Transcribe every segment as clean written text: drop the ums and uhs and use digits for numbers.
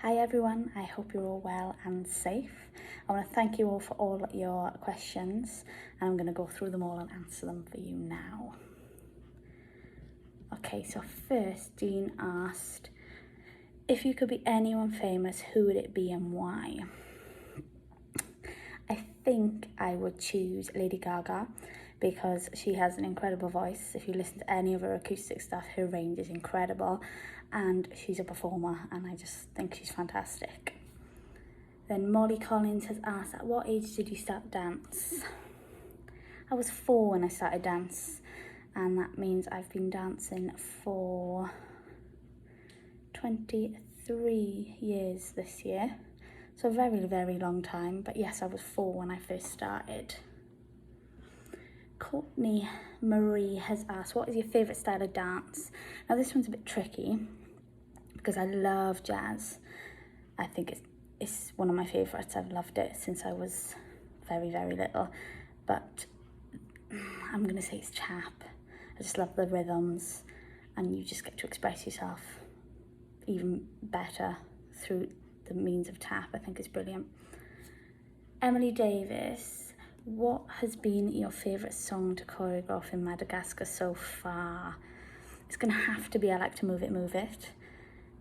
Hi everyone, I hope you're all well and safe. I want to thank you all for all your questions and I'm going to go through them all and answer them for you now. Okay, so first Dean asked, if you could be anyone famous, who would it be and why? I think I would choose Lady Gaga because she has an incredible voice. If you listen to any of her acoustic stuff, her range is incredible and she's a performer and I just think she's fantastic. Then Molly Collins has asked, at what age did you start dance? I was 4 when I started dance and that means I've been dancing for 23 years this year. So a very, very long time, but yes, I was 4 when I first started. Courtney Marie has asked, what is your favourite style of dance? Now this one's a bit tricky because I love jazz. I think it's one of my favourites. I've loved it since I was very, very little, but I'm going to say it's tap. I just love the rhythms and you just get to express yourself even better through the means of tap. I think it's brilliant. Emily Davis, what has been your favourite song to choreograph in Madagascar so far? It's going to have to be I Like to Move It,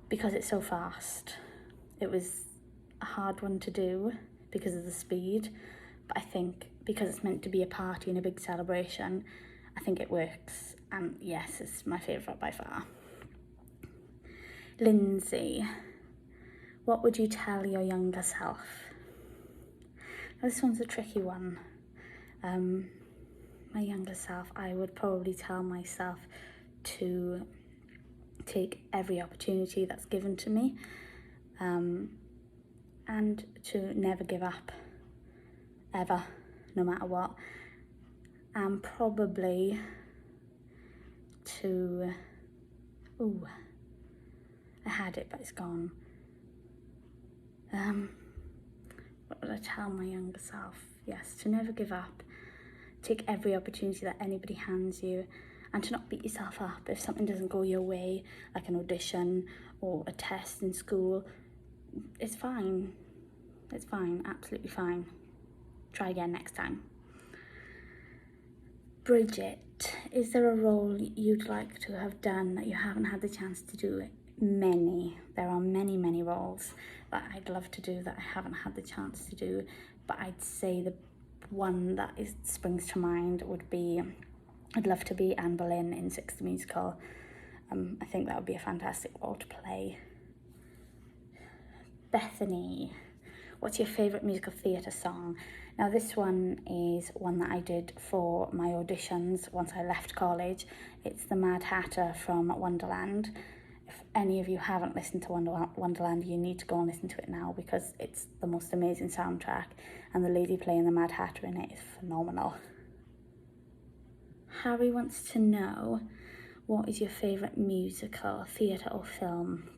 because it's so fast. It was a hard one to do because of the speed, but I think because it's meant to be a party and a big celebration, I think it works, and yes, it's my favourite by far. Lindsay, what would you tell your younger self? Now, this one's a tricky one. My younger self, I would probably tell myself to take every opportunity that's given to me and to never give up, ever, no matter what. And probably to, I had it but it's gone. What would I tell my younger self? Yes, to never give up, take every opportunity that anybody hands you, and to not beat yourself up if something doesn't go your way, like an audition or a test in school. It's fine, absolutely fine. Try again next time. Bridget, is there a role you'd like to have done that you haven't had the chance to do? Many. There are many, many roles that I'd love to do that I haven't had the chance to do, but I'd say the one that springs to mind would be, I'd love to be Anne Boleyn in Six the Musical. I think that would be a fantastic role to play. Bethany, what's your favourite musical theatre song? Now this one is one that I did for my auditions once I left college. It's The Mad Hatter from Wonderland. If any of you haven't listened to Wonderland, you need to go and listen to it now because it's the most amazing soundtrack and the lady playing the Mad Hatter in it is phenomenal. Harry wants to know, what is your favourite musical, theatre or film?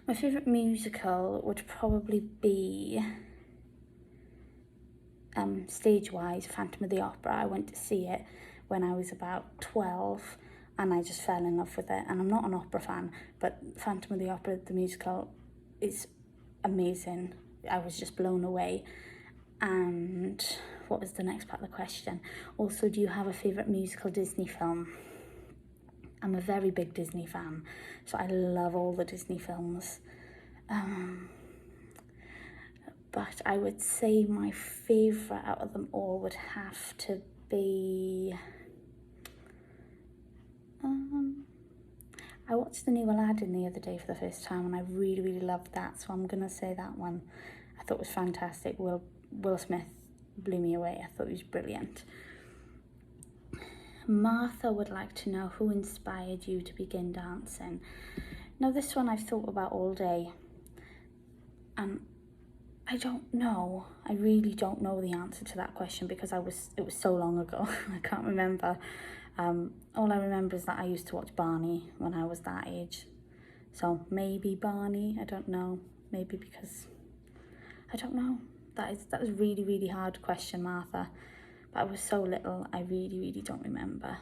My favourite musical would probably be, stage-wise, Phantom of the Opera. I went to see it when I was about 12 and I just fell in love with it. And I'm not an opera fan, but Phantom of the Opera, the musical, is amazing. I was just blown away. And what was the next part of the question? Also, do you have a favourite musical Disney film? I'm a very big Disney fan, so I love all the Disney films. But I would say my favourite out of them all would have to be... I watched the new Aladdin the other day for the first time and I really, really loved that, so I'm going to say that one. I thought it was fantastic. Will Smith blew me away. I thought he was brilliant. Martha would like to know, who inspired you to begin dancing? Now this one I've thought about all day and I don't know. I really don't know the answer to that question because it was so long ago. I can't remember. All I remember is that I used to watch Barney when I was that age. So maybe Barney, I don't know. Maybe because, I don't know. That was a really, really hard question, Martha. But I was so little, I really, really don't remember.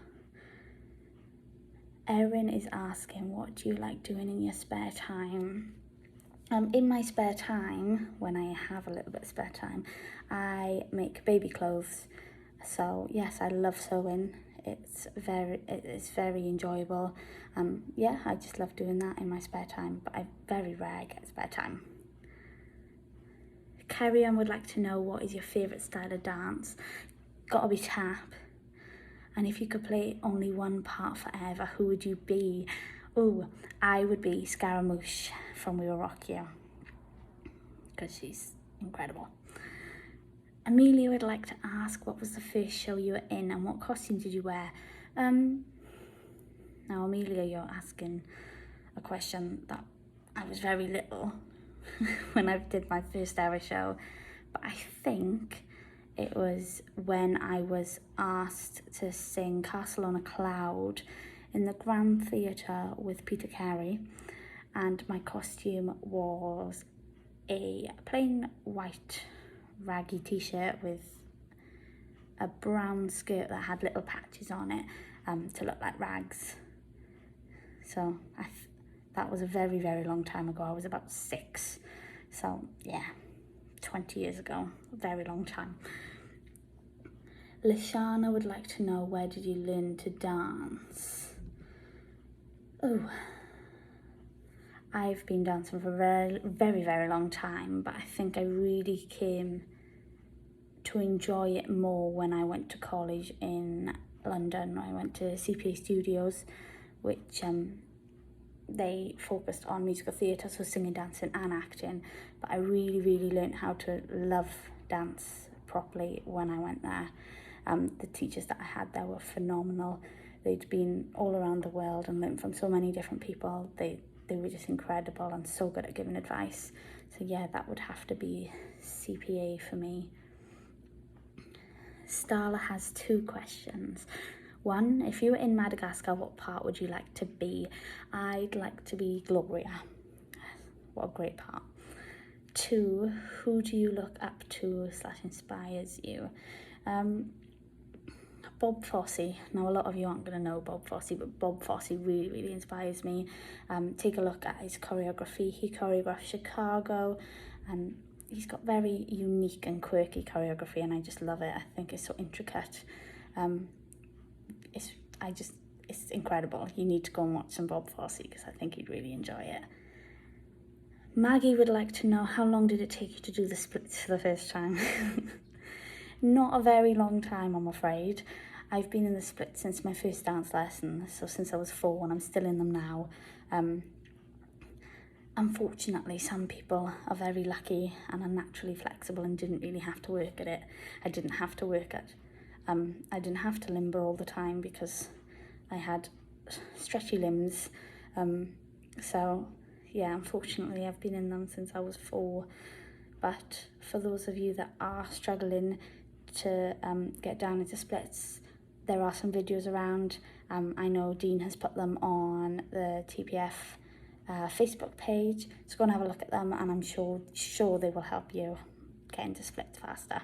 Erin is asking, what do you like doing in your spare time? In my spare time, when I have a little bit of spare time, I make baby clothes. So yes, I love sewing. It's very enjoyable. Yeah, I just love doing that in my spare time, but I very rare get spare time. Carrie Ann would like to know, what is your favourite style of dance? Gotta be tap. And if you could play only one part forever, who would you be? Oh, I would be Scaramouche from We Will Rock You, because she's incredible. Amelia would like to ask, what was the first show you were in and what costume did you wear? Now, Amelia, you're asking a question that I was very little when I did my first ever show, but I think it was when I was asked to sing Castle on a Cloud in the Grand Theatre with Peter Carey, and my costume was a plain white raggy t-shirt with a brown skirt that had little patches on it to look like rags. So that was a very, very long time ago. I was about 6. So yeah, 20 years ago, a very long time. Lashana would like to know, where did you learn to dance? Oh, I've been dancing for a very, very, very long time, but I think I really came to enjoy it more when I went to college in London. I went to CPA Studios, which they focused on musical theatre, so singing, dancing and acting, but I really, really learned how to love dance properly when I went there. The teachers that I had there were phenomenal. They'd been all around the world and learned from so many different people. They were just incredible and so good at giving advice. So yeah, that would have to be CPA for me. Starla has 2 questions. 1, if you were in Madagascar, what part would you like to be? I'd like to be Gloria. What a great part. 2, who do you look up to / inspires you? Bob Fosse. Now, a lot of you aren't going to know Bob Fosse, but Bob Fosse really, really inspires me. Take a look at his choreography. He choreographed Chicago, and he's got very unique and quirky choreography, and I just love it. I think it's so intricate. It's incredible. You need to go and watch some Bob Fosse because I think you'd really enjoy it. Maggie would like to know, how long did it take you to do the splits for the first time? Not a very long time, I'm afraid. I've been in the splits since my first dance lesson, so since I was 4, and I'm still in them now. Unfortunately, some people are very lucky and are naturally flexible and didn't really have to work at it. I didn't have to work at I didn't have to limber all the time because I had stretchy limbs. So yeah, unfortunately I've been in them since I was 4. But for those of you that are struggling to get down into splits, there are some videos around. I know Dean has put them on the TPF Facebook page, so go and have a look at them, and I'm sure they will help you get into splits faster.